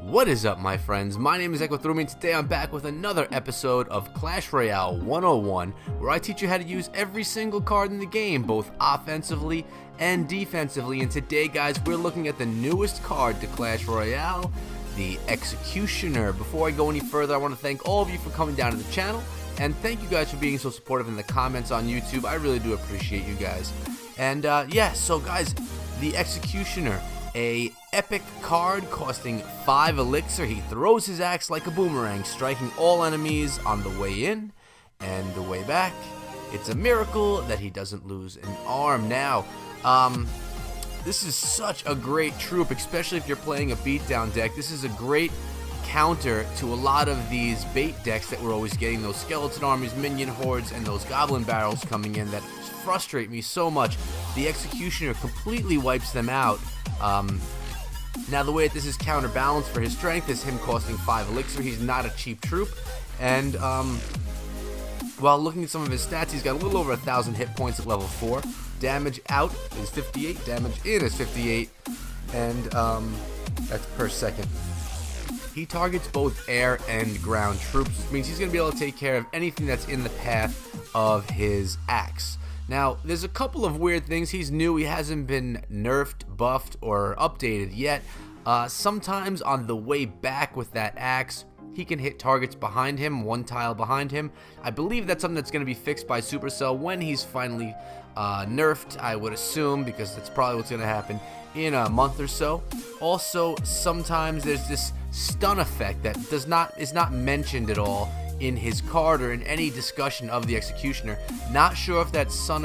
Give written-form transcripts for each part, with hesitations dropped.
What is up, my friends? My name is Equithroom, and today I'm back with another episode of Clash Royale 101, where I teach you how to use every single card in the game, both offensively and defensively. And today, guys, we're looking at the newest card to Clash Royale, the Executioner. Before I go any further, I want to thank all of you for coming down to the channel, and thank you guys for being so supportive in the comments on YouTube. I really do appreciate you guys. And yeah, so guys, the Executioner, a epic card costing 5 elixir. He throws his axe like a boomerang, striking all enemies on the way in and the way back. It's a miracle that he doesn't lose an arm. Now, this is such a great troop, especially if you're playing a beatdown deck. This is a great counter to a lot of these bait decks that we're always getting, those skeleton armies, minion hordes, and those goblin barrels coming in that frustrate me so much. The Executioner completely wipes them out. Now, the way that this is counterbalanced for his strength is him costing 5 elixir. He's not a cheap troop, and while looking at some of his stats, he's got a little over 1,000 hit points at level 4. Damage out is 58, damage in is 58, and that's per second. He targets both air and ground troops, which means he's going to be able to take care of anything that's in the path of his axe. Now, there's a couple of weird things. He's new. He hasn't been nerfed, buffed, or updated yet. Sometimes on the way back with that axe, he can hit targets behind him, one tile behind him. I believe that's something that's going to be fixed by Supercell when he's finally nerfed, I would assume, because that's probably what's going to happen in a month or so. Also, sometimes there's this stun effect that is not mentioned at all in his card or in any discussion of the Executioner. Not sure if that stun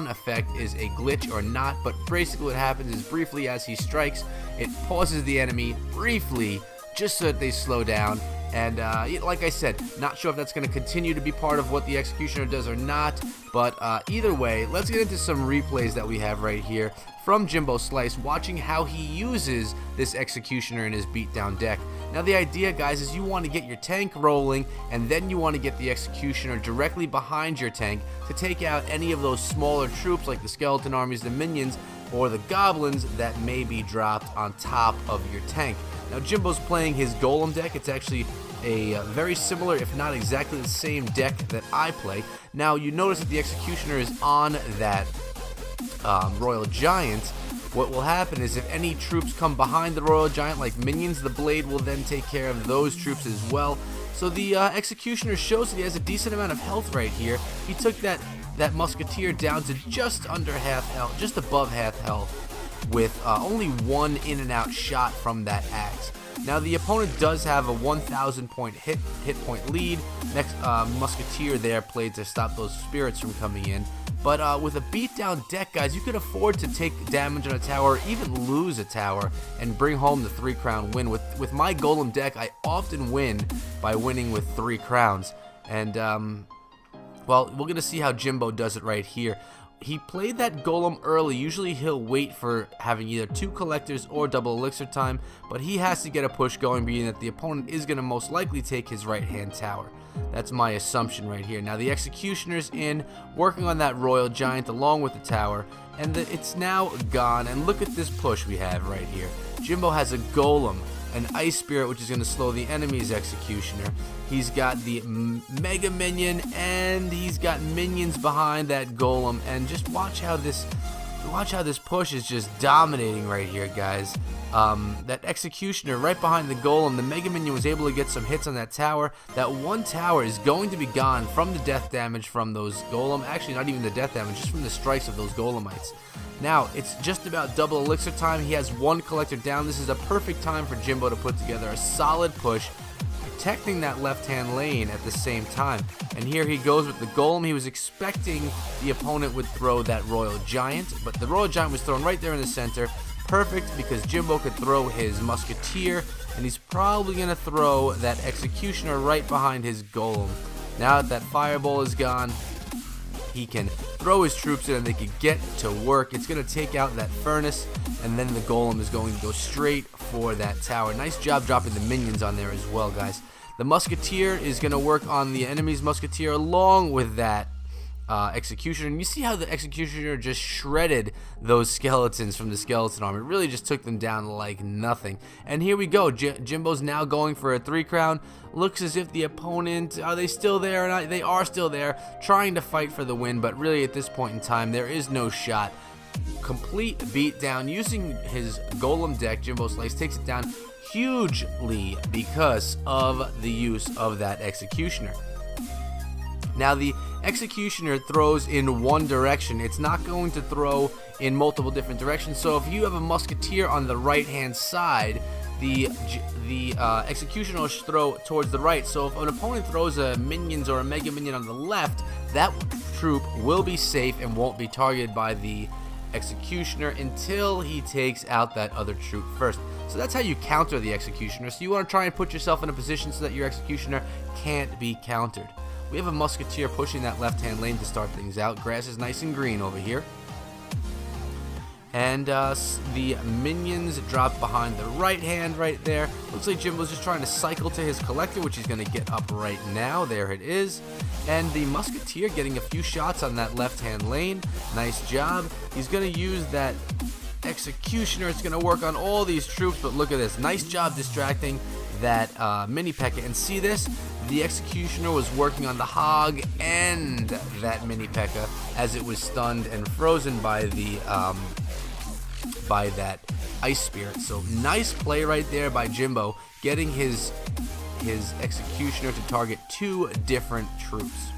effect is a glitch or not, but basically what happens is briefly as he strikes, it pauses the enemy briefly just so that they slow down. And like I said, not sure if that's going to continue to be part of what the Executioner does or not, but either way, let's get into some replays that we have right here from Jimbo Slice, watching how he uses this Executioner in his beatdown deck. Now, the idea, guys, is you want to get your tank rolling, and then you want to get the Executioner directly behind your tank to take out any of those smaller troops like the skeleton armies, the minions, or the goblins that may be dropped on top of your tank. Now, Jimbo's playing his golem deck. It's actually a very similar, if not exactly the same deck that I play. Now, you notice that the Executioner is on that Royal Giant. What will happen is if any troops come behind the Royal Giant like minions, the blade will then take care of those troops as well. So the Executioner shows that he has a decent amount of health right here. He took that Musketeer down to just under half health, just above half health, with only one in and out shot from that axe. Now, the opponent does have a 1,000 point hit point lead. Next Musketeer there played to stop those spirits from coming in. But with a beatdown deck, guys, you can afford to take damage on a tower, or even lose a tower, and bring home the 3 crown win. With my golem deck, I often win by winning with 3 crowns. And well, we're going to see how Jimbo does it right here. He played that golem early. Usually he'll wait for having either 2 collectors or double elixir time, but he has to get a push going, being that the opponent is going to most likely take his right hand tower. That's my assumption right here. Now, the Executioner's in, working on that Royal Giant along with the tower, and it's now gone. And look at this push we have right here. Jimbo has a golem, an ice spirit, which is going to slow the enemy's Executioner. He's got the mega minion, and he's got minions behind that golem. And just watch how this push is just dominating right here, guys. That Executioner right behind the golem, the mega minion was able to get some hits on that tower. That one tower is going to be gone from the death damage from those golem. Actually, not even the death damage, just from the strikes of those golemites. Now, it's just about double elixir time. He has 1 collector down. This is a perfect time for Jimbo to put together a solid push, protecting that left-hand lane at the same time. And here he goes with the golem. He was expecting the opponent would throw that Royal Giant, but the Royal Giant was thrown right there in the center. Perfect, because Jimbo could throw his Musketeer, and he's probably going to throw that Executioner right behind his golem. Now that that fireball is gone, he can throw his troops in and they can get to work. It's going to take out that furnace, and then the golem is going to go straight for that tower. Nice job dropping the minions on there as well, guys. The Musketeer is going to work on the enemy's Musketeer along with that Executioner, and you see how the Executioner just shredded those skeletons from the skeleton arm. It really just took them down like nothing. And here we go. Jimbo's now going for a 3 crown. Looks as if the opponent, are they still there? They are still there, trying to fight for the win, but really at this point in time, there is no shot. Complete beatdown using his golem deck. Jimbo Slice takes it down hugely because of the use of that Executioner. Now the Executioner throws in one direction. It's not going to throw in multiple different directions. So if you have a Musketeer on the right hand side, the Executioner will throw towards the right. So if an opponent throws a minions or a Mega Minion on the left, that troop will be safe and won't be targeted by the Executioner until he takes out that other troop first. So that's how you counter the Executioner. So you want to try and put yourself in a position so that your Executioner can't be countered. We have a Musketeer pushing that left-hand lane to start things out. Grass is nice and green over here. And the minions drop behind the right hand right there. Looks like Jimbo's just trying to cycle to his collector, which he's going to get up right now. There it is. And the Musketeer getting a few shots on that left-hand lane. Nice job. He's going to use that Executioner. It's going to work on all these troops, but look at this. Nice job distracting that mini P.E.K.K.A. And see this? The Executioner was working on the Hog and that mini P.E.K.K.A. as it was stunned and frozen by the by that Ice Spirit. So nice play right there by Jimbo, getting his Executioner to target 2 different troops.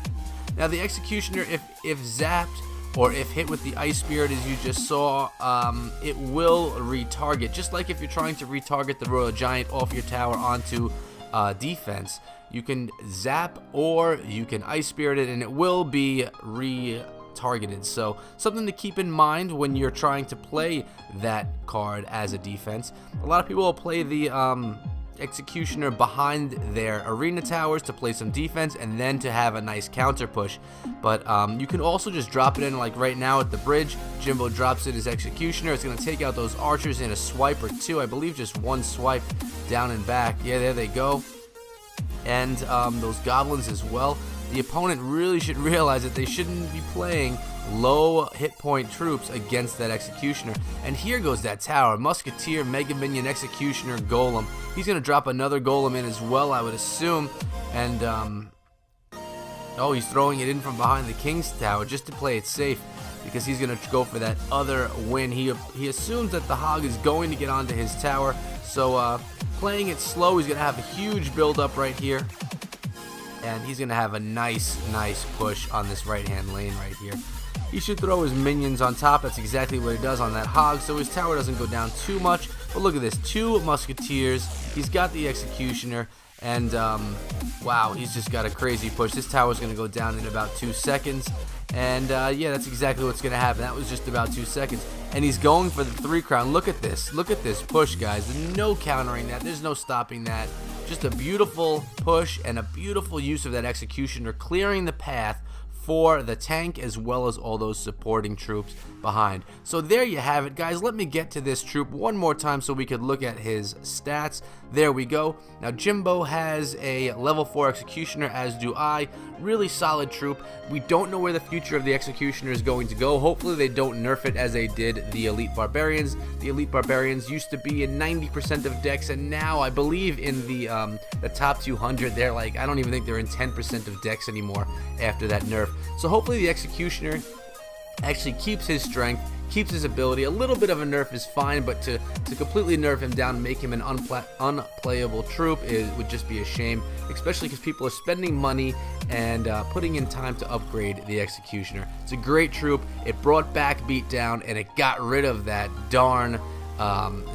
Now the Executioner, if zapped or if hit with the Ice Spirit, as you just saw, it will retarget. Just like if you're trying to retarget the Royal Giant off your tower onto defense, you can zap or you can Ice Spirit it, and it will be retargeted. So something to keep in mind when you're trying to play that card as a defense. A lot of people will play the Executioner behind their arena towers to play some defense and then to have a nice counter push. But you can also just drop it in, like right now at the bridge. Jimbo drops in his Executioner. It's going to take out those archers in a swipe or 2. I believe just 1 swipe down and back. Yeah, there they go. And those goblins as well. The opponent really should realize that they shouldn't be playing low hit point troops against that Executioner. And here goes that tower. Musketeer, Mega Minion, Executioner, Golem. He's going to drop another Golem in as well, I would assume. And, oh, he's throwing it in from behind the King's Tower just to play it safe, because he's going to go for that other win. He assumes that the Hog is going to get onto his tower. So, playing it slow, he's going to have a huge build up right here. And he's going to have a nice push on this right-hand lane right here. He should throw his minions on top. That's exactly what he does on that Hog, so his tower doesn't go down too much. But look at this, 2 Musketeers. He's got the Executioner, and wow, he's just got a crazy push. This tower is going to go down in about 2 seconds. And yeah, that's exactly what's going to happen. That was just about 2 seconds. And he's going for the 3 crown. Look at this. Look at this push, guys. There's no countering that. There's no stopping that. Just a beautiful push and a beautiful use of that Executioner, clearing the path for the tank as well as all those supporting troops behind. So there you have it, guys. Let me get to this troop one more time so we could look at his stats. There we go. Now Jimbo has a level 4 Executioner, as do I. Really solid troop. We don't know where the future of the Executioner is going to go. Hopefully they don't nerf it as they did the Elite Barbarians. The Elite Barbarians used to be in 90% of decks, and now I believe in the top 200, they're like, I don't even think they're in 10% of decks anymore after that nerf. So hopefully the Executioner actually keeps his strength, keeps his ability. A little bit of a nerf is fine, but to completely nerf him down and make him an unplayable troop would just be a shame, especially because people are spending money and putting in time to upgrade the Executioner. It's a great troop. It brought back Beatdown, and it got rid of that darn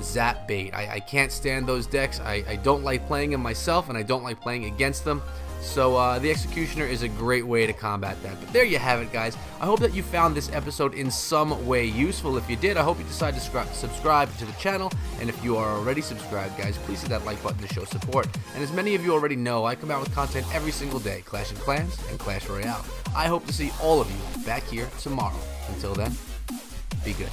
zap bait. I can't stand those decks. I don't like playing them myself, and I don't like playing against them. So the Executioner is a great way to combat that. But there you have it, guys. I hope that you found this episode in some way useful. If you did, I hope you decide to subscribe to the channel. And if you are already subscribed, guys, please hit that like button to show support. And as many of you already know, I come out with content every single day, Clash of Clans and Clash Royale. I hope to see all of you back here tomorrow. Until then, be good.